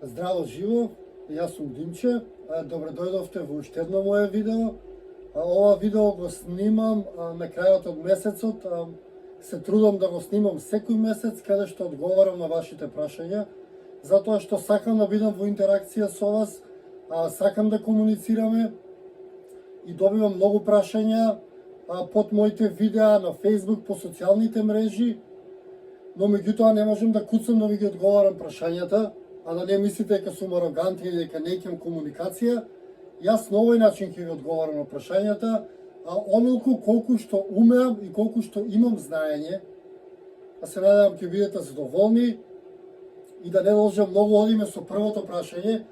Здраво живо, јас сум Димче, добре дојдовте во уште едно моје видео. Ова видео го снимам на крајот од месецот, се трудам да го снимам секој месец, каде што одговарам на вашите прашања, затоа што сакам да бидам во интеракција со вас, сакам да комуницираме и добивам многу прашања под моите видеа на Facebook, по социјалните мрежи, но меѓутоа не можам да куцам да ви ги одговарам прашањата, а да не мислите дека сум арогантен или дека неќам комуникација. Јас на овој начин ќе ви одговарам на прашањата, онолку колку што умеам и колку што имам знаење. Се надевам ќе бидете задоволни и да не должам многу, одиме со првото прашање.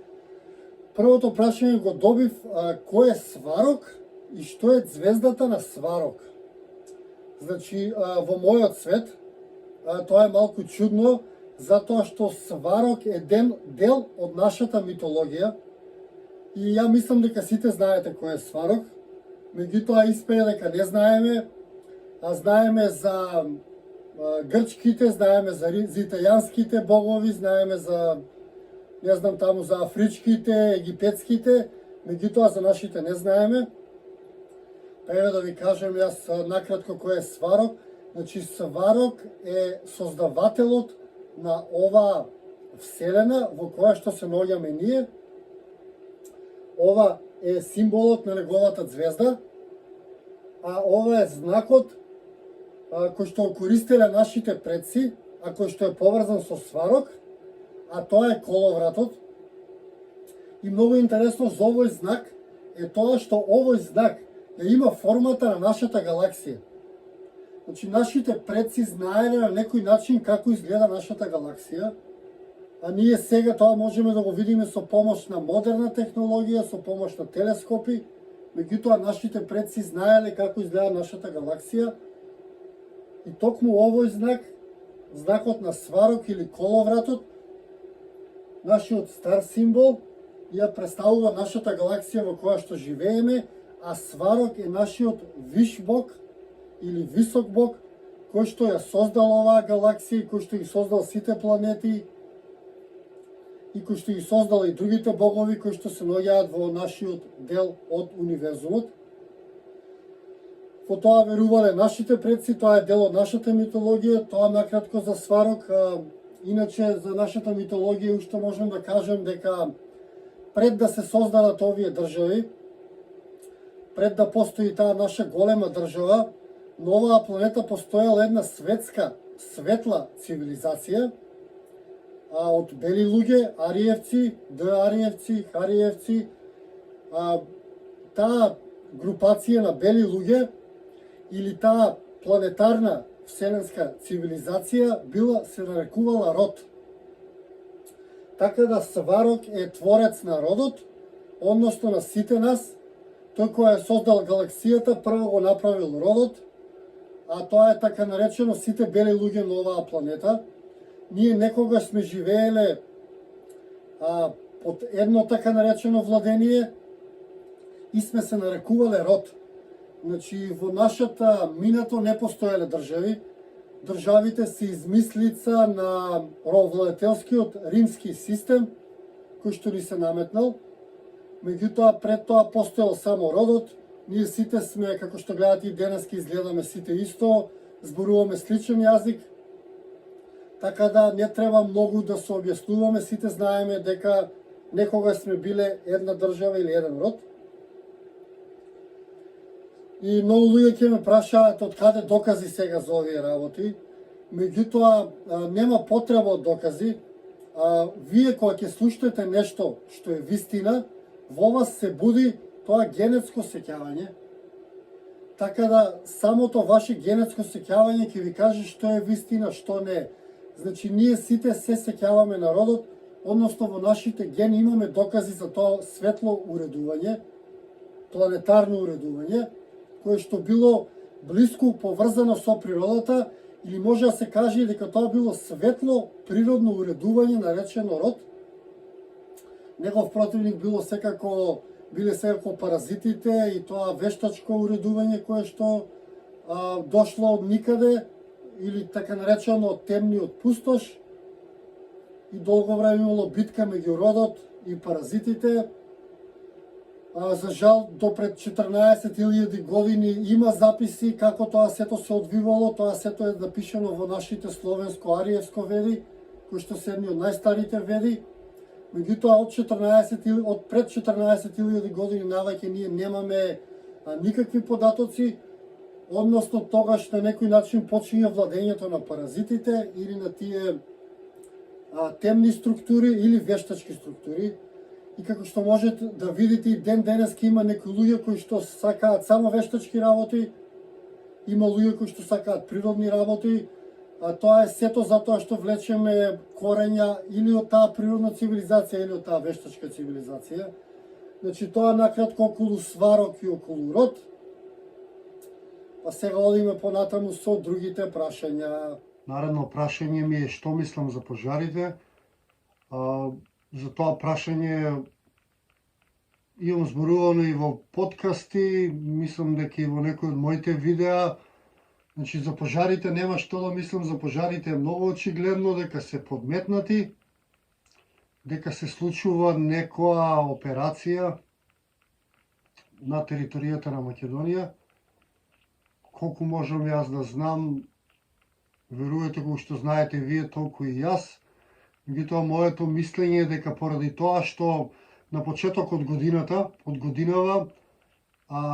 Првото прашање го добив, кој е сварок и што е звездата на сварок. Значи, во мојот свет, тоа е малку чудно, затоа што сварок е дел од нашата митологија и ја мислам дека сите знаете кој е сварок, меѓутоа испеја дека не знаеме, знаеме за грчките, знаеме за италијанските богови, знаеме за, не знам таму, за афричките, египетските, меѓутоа за нашите не знаеме. Еве да ви кажем јас накратко кој е сварок. Значи, сварок е создавателот на оваа вселена во која што се наоѓаме ние. Ова е символот на неговата звезда, а ова е знакот кој што користеле нашите предци, а кој што е поврзан со сварок, а тоа е коловратот. И многу интересно за овој знак е тоа што овој знак ја има формата на нашата галаксија. Значи, нашите предци знаеле на некој начин како изгледа нашата галаксија, а ние сега тоа можеме да го видиме со помош на модерна технологија, со помош на телескопи, меѓутоа нашите предци знаеле како изгледа нашата галаксија и токму овој знак, знакот на сварок или коловратот, нашиот стар символ, ја представува нашата галаксија во која што живееме, а сварок е нашиот виш бог или висок бог, кој што ја создал оваа галаксија, кој што ги создал сите планети и кој што ги создал и другите богови кои што се наоѓаат во нашиот дел од универзумот. Во тоа верувале нашите предци, тоа е дел од нашата митологија, тоа накратко за сварок. Иначе за нашата митологија уште можем да кажем дека пред да се создадат овие држави, пред да постои таа наша голема држава, на оваа планета постоела една светска, светла цивилизација, од бели луѓе, ариевци, ариевци, хариевци. Таа групација на бели луѓе или таа планетарна вселенска цивилизација се нарекувала род. Така да сварок е творец на родот, односно на сите нас. Тој кој е создал галаксијата, прво го направил родот, а тоа е така наречено сите бели луѓе на оваа планета. Ние некогаш сме живееле под едно така наречено владение и сме се нарекувале род. Значи, во нашата минато не постоеле држави. Државите се измислица на ровладетелскиот римски систем, кој што ни се наметнал. Меѓутоа, пред тоа постоел само родот. Ние сите сме, како што гледате и денеска, изгледаме сите исто, зборуваме сличен јазик. Така да не треба многу да се објаснуваме, сите знаеме дека некога сме биле една држава или еден род. И многу луѓе ќе ме прашаат од каде докази сега за овие работи. Меѓутоа, нема потреба од докази. Вие кога ќе слушнете нешто што е вистина, во вас се буди тоа генетско сеќавање. Така да самото ваше генетско сеќавање ќе ви каже што е вистина, што не е. Значи, ние сите се сеќаваме на родот, односно во нашите гени имаме докази за тоа светло уредување, планетарно уредување, кое што било блиску поврзано со природата, или може да се каже дека тоа било светло природно уредување наречено род. Негов противник биле секако паразитите и тоа вештачко уредување кое што дошло од никаде, или така наречено темниот пустош. и долго време имало битка меѓу родот и паразитите. За жал, до пред 14.000 години има записи како тоа сето се одвивало, тоа сето е запишано во нашите словенско-ариевско веди, кои што се едни од најстарите веди. Меѓутоа, од пред 14.000 години навеќе ние немаме никакви податоци, односно тогаш на некој начин почиња владењето на паразитите или на тие темни структури или вештачки структури. И како што можете да видите и ден денеска има некои луѓе кои што сакаат само вештачки работи, има луѓе кои што сакаат природни работи, а тоа е сето затоа што влечеме корења или од таа природна цивилизација или од таа вештачка цивилизација. Значи тоа накратко околу сварок и околу род. А сега одиме понатаму со другите прашања. Наредно прашање ми е што мислам за пожарите. За тоа прашање имам зборувано и во подкасти, мислам дека и во некои од моите видеа. Значи за пожарите нема што да мислам, за пожарите е многу очигледно дека се подметнати, дека се случува некоја операција на територијата на Македонија. Колку можам јас да знам, верувате колку што знаете вие, толку и јас. Меѓутоа, моето мислење е дека поради тоа што на почеток од годинава,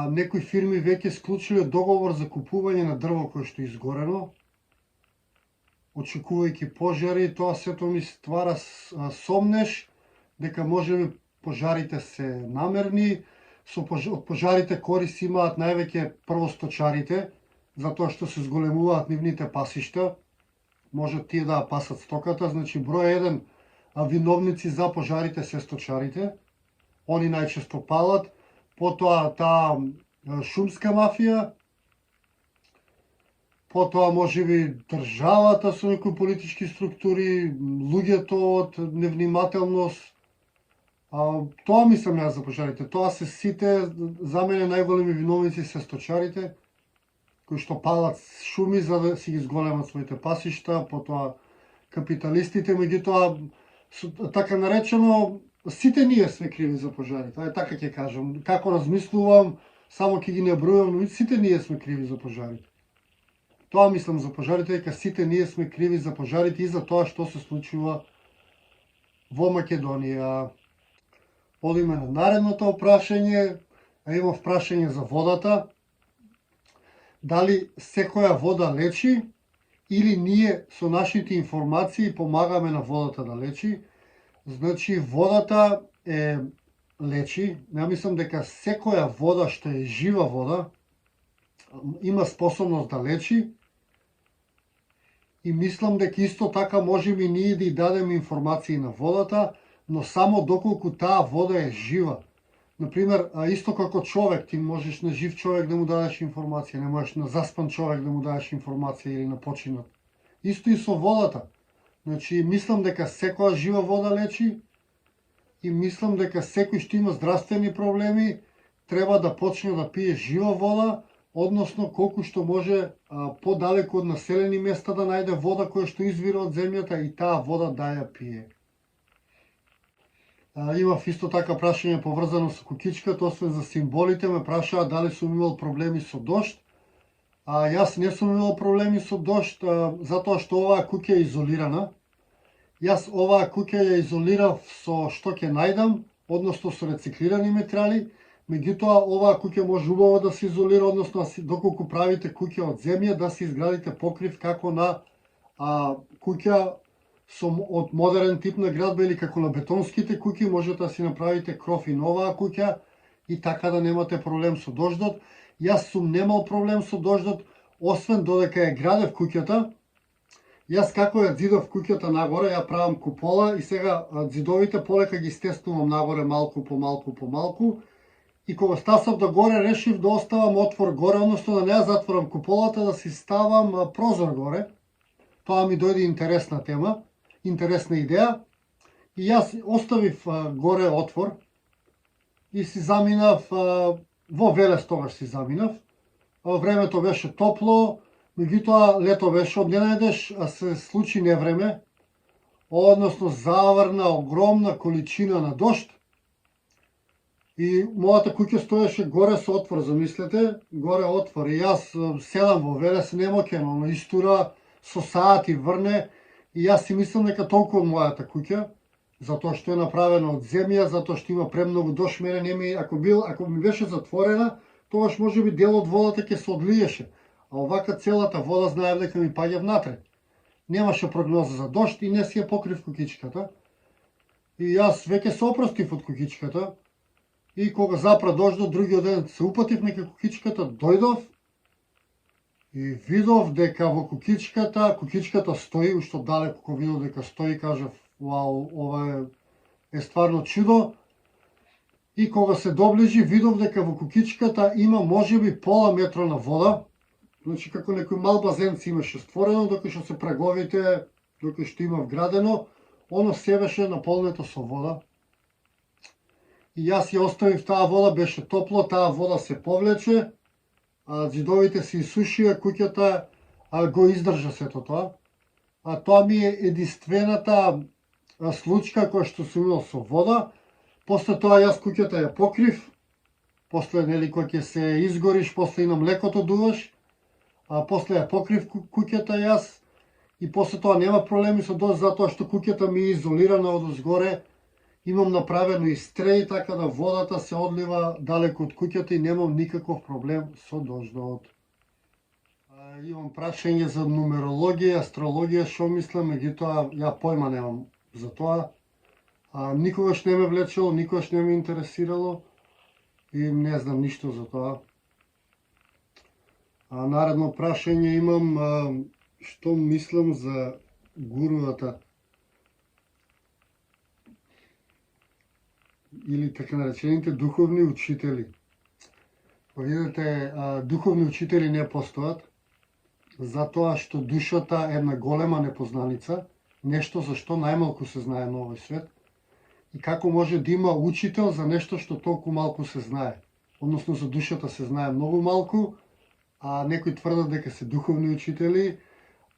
некои фирми веќе склучиле договор за купување на дрво кое што е изгорено, очекувајќи пожари, тоа сето ми ствара сомнеш дека можеби пожарите се намерни. Од пожарите корис имаат највеќе прво сточарите, затоа што се зголемуваат нивните пасишта, можат тие да пасат стоката, значи број 1 виновници за пожарите се сточарите, они најчесто палат, потоа таа шумска мафија, потоа можеби државата со некои политички структури, луѓето од невнимателност. Тоа мислам јас за пожарите. Тоа се сите, за мене најголеми виновници се сточарите, кои што палат шуми за да си ги зголемат своите пасишта, потоа капиталистите, меѓутоа, така наречено, сите ние сме криви за пожарите. Така ќе кажам. Како размислувам, само ќе ги набројувам, но сите ние сме криви за пожарите. Тоа мислам за пожарите, дека сите ние сме криви за пожарите и за тоа што се случува во Македонија. Одиме на наредното прашање, имав прашање за водата. Дали секоја вода лечи или ние со нашите информации помагаме на водата да лечи? Значи водата лечи. Ја мислам дека секоја вода што е жива вода има способност да лечи. И мислам дека исто така можеме ние да ја дадеме информации на водата, но само доколку таа вода е жива. Например, исто како човек, ти можеш на жив човек да му дадеш информација, не можеш на заспан човек да му дадеш информација или на починат. Исто и со водата. Значи, мислам дека секоја жива вода лечи и мислам дека секој што има здравствени проблеми треба да почне да пие жива вода, односно колку што може подалеку од населени места да најде вода која што извира од земјата и таа вода да ја пие. Имав исто така прашање поврзано со кукичката, освен за символите, ме прашаа дали сум имал проблеми со дожд. Јас не сум имал проблеми со дожд, затоа што оваа куќа е изолирана. Јас оваа куќа ја изолирав со што ќе најдам, односно со рециклирани материјали, меѓутоа оваа куќа може убаво да се изолира, односно доколку правите куќа од земја, да се изградите покрив како на куќа од модерен тип на градба или како на бетонските куќи, можете да си направите кров и на оваа куќа и така да немате проблем со дождот. Јас сум немал проблем со дождот, освен додека ја градев куќата. Јас како ја зидов куќата нагоре, ја правам купола и сега зидовите полека ги стеснувам нагоре малку по малку. И кога стасав да горе, решив да оставам отвор горе, односно да не ја затворам куполата, да си ставам прозор горе. Тоа ми дојде интересна тема, интересна идеја. И јас оставив горе отвор и си заминав, во Велес тогаш си заминав. Времето беше топло, меѓутоа лето беше, од не најдеш се случи невреме. односно заврна огромна количина на дожд. И мојата куќа стоеше горе со отвор, замислете, горе отвор. И јас седам во велес немоќен, оно истура со саати врне, и јас си мислам дека толку од мојата куќа, затоа што е направена од земја, затоа што има премногу дожд, мене не ми, ако ми беше затворена, тогаш можеби дел од водата ќе се одлиеше. А овака целата вода знаев дека ми паѓа внатре. Немаше прогноза за дожд и не си ја покрив кукичката. И јас веќе се опростив од кукичката. И кога запра дождот, другиот ден се упатив нека кукичката, дојдов и видов дека во кукичката стои, ушто далеко кога видов дека стои, кажав, вау, ова е стварно чудо. И кога се доближи, видов дека во кукичката има можеби пола метро на вода, значи како некој мал базенци имаше створено, докато што се праговите, докато што има вградено, оно се беше наполнето со вода. И јас ја оставив таа вода, беше топло, таа вода се повлече, ѕидовите се исушија, куќата го издржа сето тоа. Тоа ми е единствената случка која што се имал со вода. После тоа јас куќата ја покрив, после нели кога ќе се изгориш, после и на млекото дуваш, после ја покрив куќата јас и после тоа нема проблеми со дожд, затоа што куќата ми е изолирана од озгоре. Имам направено и стреј, така да водата се одлива далеко од куќата и немам никаков проблем со дождот. Имам прашање за нумерологија, астрологија, шо мислам, меѓутоа ја појма немам за тоа. Никогаш не ме влечело, никогаш не ме интересирало и не знам ништо за тоа. Наредно прашање имам, што мислам за гуруата или така наречените духовни учители. Видите, духовни учители не постојат, затоа што душата е една голема непознаница, нешто за што најмалку се знае на овој свет. И како може да има учител за нешто што толку малку се знае? Односно за душата се знае многу малку, а некои тврдат дека се духовни учители,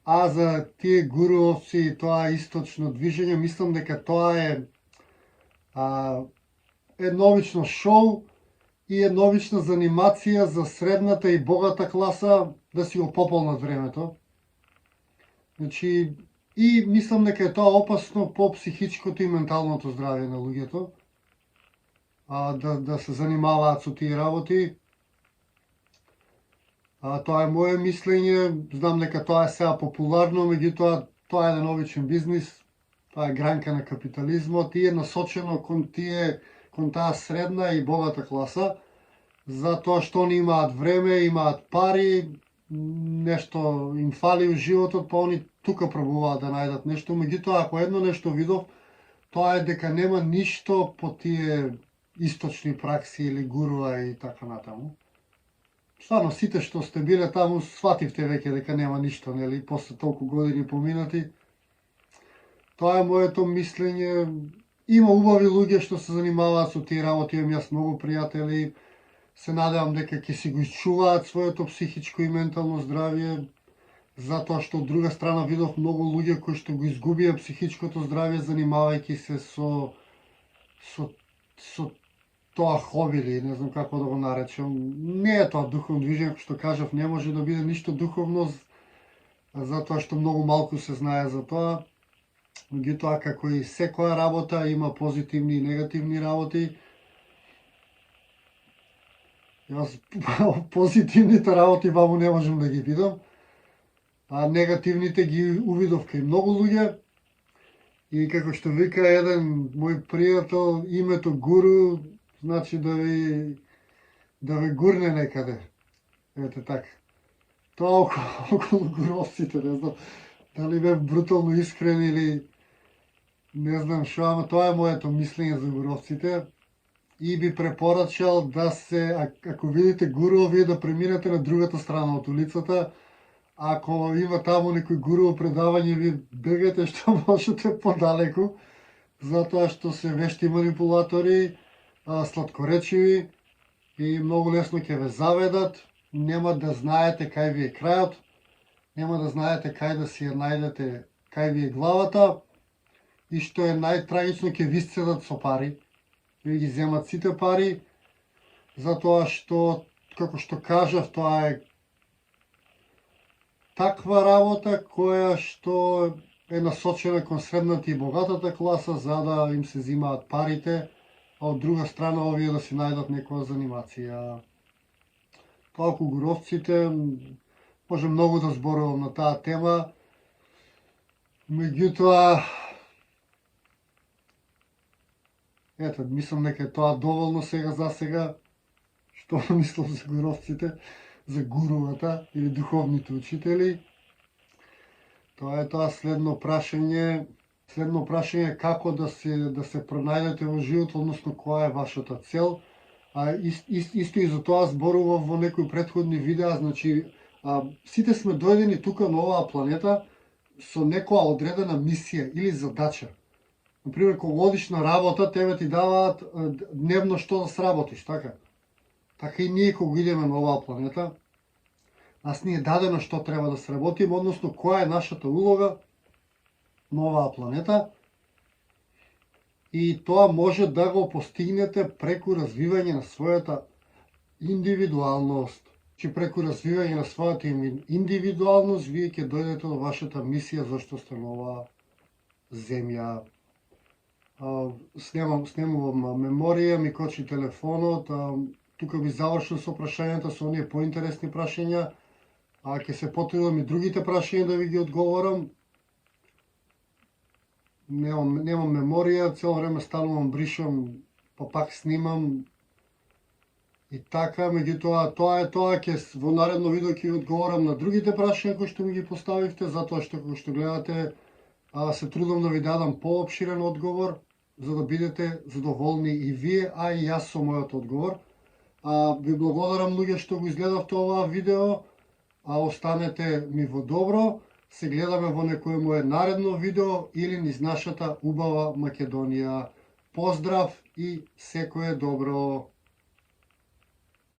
а за тие гуруовци и тоа источно движење, мислам дека тоа е едновично шоу и едновична занимација за средната и богата класа да си го пополнат времето. Значи, и мислам дека е тоа опасно по психичкото и менталното здравје на луѓето, да се занимаваат со тие работи. Тоа е моје мислење, знам дека тоа е сега популарно, меѓутоа тоа е еден обичен бизнис, тоа е гранка на капитализмот и е насочено кон таа средна и богата класа, затоа што они имаат време, имаат пари, нешто им фали у животот, па они тука пробуваат да најдат нешто. Меѓутоа, ако едно нешто видов, тоа е дека нема ништо по тие источни пракси или гуруа и така натаму. Стварно, сите што сте биле таму, свативте веќе дека нема ништо, нели, после толку години поминати. Тоа е моето мислење. Има убави луѓе што се занимаваат со тие работи, имам јас многу пријатели, се надевам дека ќе си го изчуваат своето психичко и ментално здравје, затоа што од друга страна видов многу луѓе кои што го изгубија психичкото здравје занимавајќи се со тоа хоби, или не знам како да го наречам. Не е тоа духовно движење, што кажав, не може да биде ништо духовно, затоа што многу малку се знае за тоа. Меѓутоа, како и секоја работа, има позитивни и негативни работи. Јас позитивните работи ваму не можам да ги видам, а негативните ги увидов кај многу луѓе. И како што вика еден мој пријател, името гуру значи да ви гурне некаде. Ете така. Тоа околу гуровците, не знам дали бев брутално искрен или не знам шо, ама тоа е моето мислење за гуровците. И би препорачал да се, ако видите гуру, вие да преминете на другата страна од улицата. Ако има таму некој гуру предавање, ви бегате што можете подалеку, затоа што се вешти манипулатори, сладкоречиви и многу лесно ќе ве заведат, нема да знаете кај ви е крајот, нема да знаете кај да си ја најдете, кај ви е главата. и што е најтрагично, ќе ви исцедат со пари, ви ги земат сите пари, затоа што, како што кажав, тоа е таква работа која што е насочена кон средната и богатата класа за да им се земаат парите, а од друга страна овие да си најдат некоја занимација. Тоа кугуровците, може многу да зборувам на таа тема, меѓутоа, ето, мислам дека е тоа доволно сега за сега, што мислам за гуровците, за гурувата или духовните учители. Тоа е тоа следно прашање како да се пронајдете во живот, односно која е вашата цел. Исто и за тоа зборував во некои претходни видеа, значи сите сме дојдени тука на оваа планета со некоја одредена мисија или задача. Например, кога одиш на работа, тебе ти даваат дневно што да сработиш, така? Така и ние кога идеме на оваа планета, нас ни е дадено што треба да сработим, односно која е нашата улога на оваа планета, и тоа може да го постигнете преку развивање на својата индивидуалност. Че преку развивање на својата индивидуалност, вие ќе дојдете до вашата мисија зашто сте на оваа земја. Снемувам меморија, ми кочи телефонот, тука би завршил со прашањата, со оние поинтересни прашања, ќе се потрудам и другите прашања да ви ги одговорам. Немам меморија, цело време станувам, бришам, па пак снимам и така, меѓутоа тоа ќе во наредно видео ќе ви одговорам на другите прашања кои што ми ги поставивте, затоа што како што гледате се трудам да ви дадам поопширен одговор, за да бидете задоволни и вие, а и јас со мојот одговор. Ви благодарам луѓе што го изгледавте оваа видео, останете ми во добро, се гледаме во некое мое наредно видео или низ нашата убава Македонија. Поздрав и секое добро!